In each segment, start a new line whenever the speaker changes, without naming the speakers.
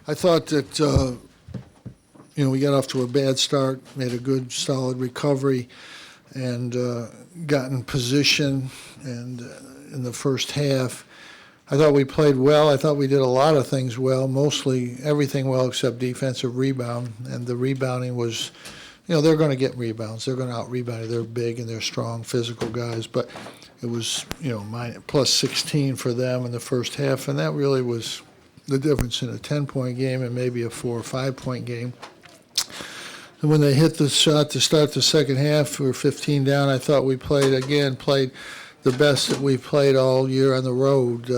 I thought that we got off to a bad start, made a good, solid recovery, and got in position. And in the first half, I thought we played well. I thought we did a lot of things well, mostly everything well except defensive rebound. And the rebounding was, they're going to get rebounds. They're going to out-rebound. They're big and they're strong, physical guys. But it was, plus 16 for them in the first half, and that really was the difference in a 10-point game and maybe a 4 or 5-point game. And when they hit the shot to start the second half, we were 15 down. I thought we played the best that we've played all year on the road.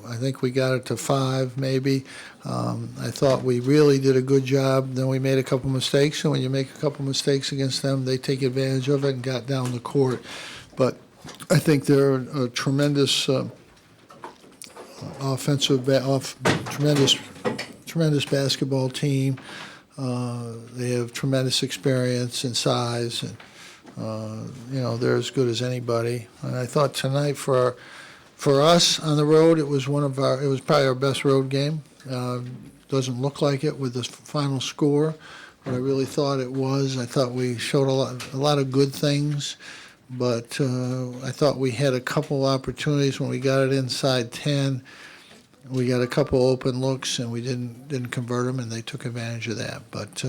I think we got it to 5 maybe. I thought we really did a good job. Then we made a couple mistakes, and when you make a couple mistakes against them, they take advantage of it and got down the court. But I think they're a tremendous tremendous basketball team. They have tremendous experience and size, and they're as good as anybody. And I thought tonight for us on the road, it was probably our best road game. Doesn't look like it with the final score, but I really thought it was. I thought we showed a lot of good things. But I thought we had a couple opportunities when we got it inside 10. We got a couple open looks, and we didn't convert them, and they took advantage of that. But,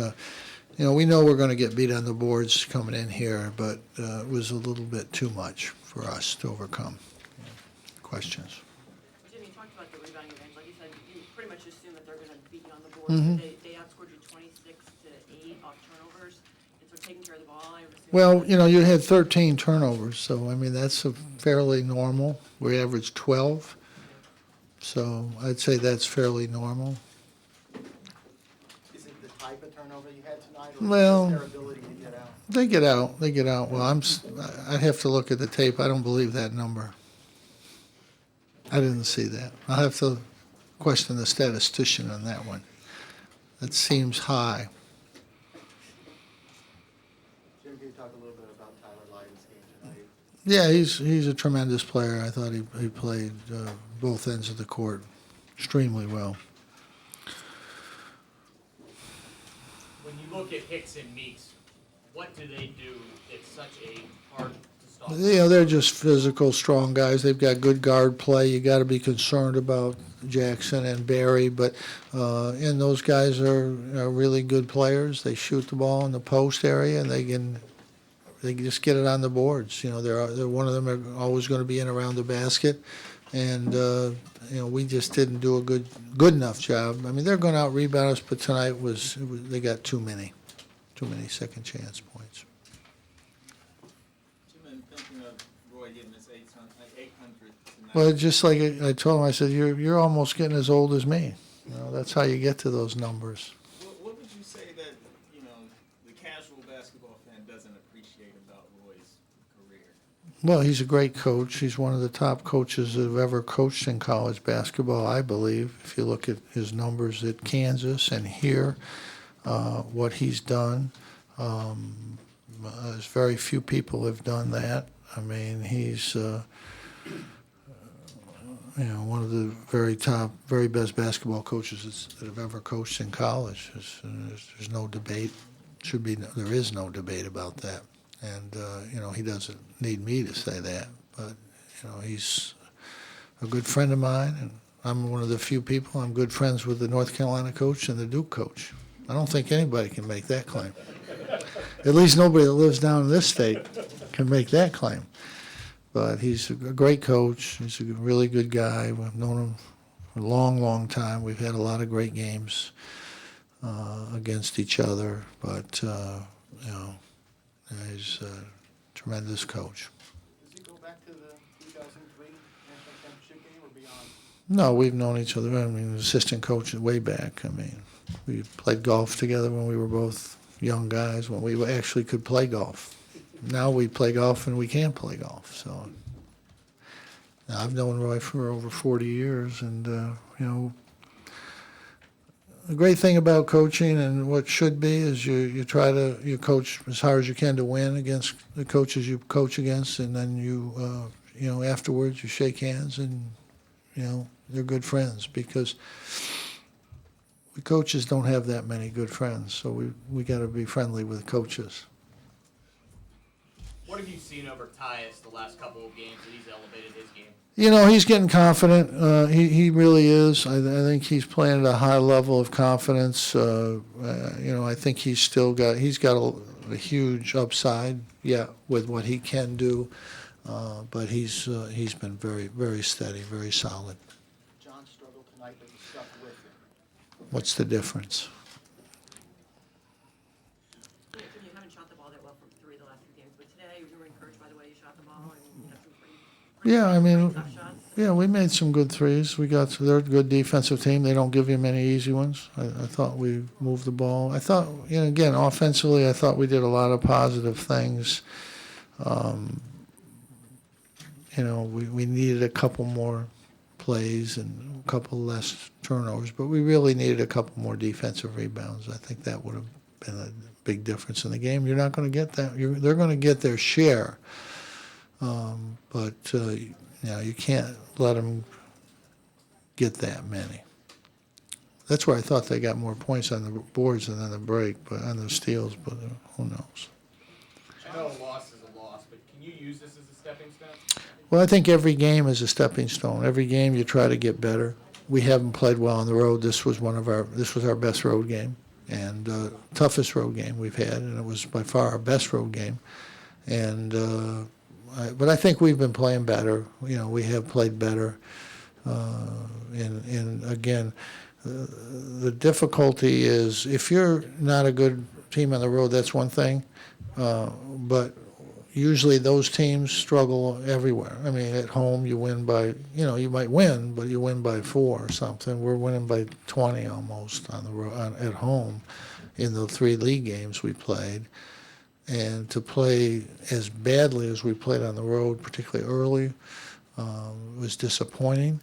we know we're going to get beat on the boards coming in here, but it was a little bit too much for us to overcome. Questions?
Jim, you talked about the rebounding advantage. Like you said, you pretty much assume that they're going to beat you on the boards.
Mm-hmm.
They outscored you 26-8 off turnovers. And so taking care of the ball, I would assume.
Well, you had 13 turnovers, so, that's fairly normal. We averaged 12, so I'd say that's fairly normal.
Is it the type of turnover you had tonight, or
Well,
just their ability to get out?
They get out. Well, I'd have to look at the tape. I don't believe that number. I didn't see that. I'll have to question the statistician on that one. That seems high.
Jim, can you talk a little bit about Tyler Lydon's game tonight?
Yeah, he's a tremendous player. I thought he played both ends of the court extremely well.
When you look at Hicks and Meeks, what do they do that's such a hard to stop?
They're just physical, strong guys. They've got good guard play. You got to be concerned about Jackson and Barry, but and those guys are really good players. They shoot the ball in the post area, and they can just get it on the boards. They're one of them are always going to be in around the basket, and we just didn't do a good enough job. They're going to out rebound us, but tonight they got too many second chance points.
Jim, I'm thinking of Roy getting his 800th tonight.
Well, just like I told him, I said, you're almost getting as old as me. That's how you get to those numbers.
What would you say that, the casual basketball fan doesn't appreciate about Roy's career?
Well, he's a great coach. He's one of the top coaches that have ever coached in college basketball, I believe. If you look at his numbers at Kansas and here, what he's done, there's very few people have done that. He's one of the very top, very best basketball coaches that have ever coached in college. There's no debate. There is no debate about that. And he doesn't need me to say that, but he's a good friend of mine, and I'm one of the few people. I'm good friends with the North Carolina coach and the Duke coach. I don't think anybody can make that claim. At least nobody that lives down in this state can make that claim. But he's a great coach. He's a really good guy. We've known him for a long, long time. We've had a lot of great games against each other. But, he's a tremendous coach.
Does he go back to the 2003 national championship game or beyond?
No, we've known each other. Assistant coach way back. We played golf together when we were both young guys, when we actually could play golf. Now we play golf and we can't play golf. So I've known Roy for over 40 years, and the great thing about coaching and what should be is you coach as hard as you can to win against the coaches you coach against, and then you afterwards you shake hands and they're good friends, because we coaches don't have that many good friends, so we got to be friendly with coaches.
What have you seen over Tyus the last couple of games that he's elevated his game?
He's getting confident. He really is. I think he's playing at a high level of confidence. I think he's got a huge upside, with what he can do. But he's been very, very steady, very solid.
John struggled tonight, but he stuck with it.
What's the difference?
You haven't shot the ball that well from three the last few games, but today you were encouraged by the way you shot the ball and you had some pretty tough shots.
Yeah, we made some good threes. They're a good defensive team. They don't give you many easy ones. I thought we moved the ball. I thought, again, offensively, I thought we did a lot of positive things. We needed a couple more plays and a couple less turnovers, but we really needed a couple more defensive rebounds. I think that would have been a big difference in the game. You're not going to get that. They're going to get their share, but you can't let them get that many. That's where I thought they got more points on the boards than on the break, but on the steals. But who knows?
I know a loss is a loss, but can you use this as a stepping stone?
Well, I think every game is a stepping stone. Every game you try to get better. We haven't played well on the road. This was our best road game and toughest road game we've had, and it was by far our best road game. And but I think we've been playing better. We have played better. And again, the difficulty is if you're not a good team on the road, that's one thing. But usually those teams struggle everywhere. I mean, at home you win by, you might win, but you win by 4 or something. We're winning by 20 almost on the road, at home in the 3 league games we played. And to play as badly as we played on the road, particularly early, was disappointing.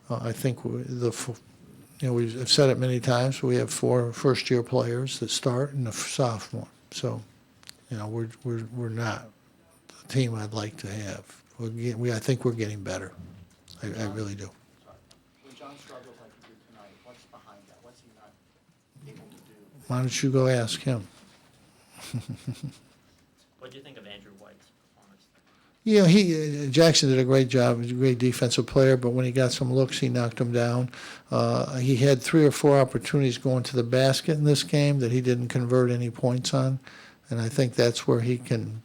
I think we've said it many times. We have 4 first-year players that start and a sophomore. So, we're not the team I'd like to have. I think we're getting better. I really do.
Sorry. When John struggles like he did tonight, what's behind that? What's he not able to do?
Why don't you go ask him?
What do you think of Andrew White's performance?
Jackson did a great job. He's a great defensive player, but when he got some looks, he knocked them down. He had 3 or 4 opportunities going to the basket in this game that he didn't convert any points on, and I think that's where he can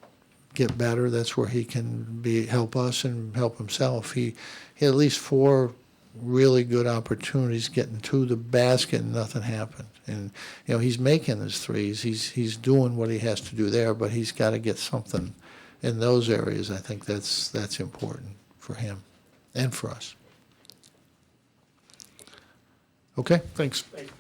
get better. That's where he can help us and help himself. He had at least 4 really good opportunities getting to the basket, and nothing happened. And he's making his threes. He's doing what he has to do there, but he's got to get something in those areas. I think that's important for him and for us. Okay, thanks.
Thanks.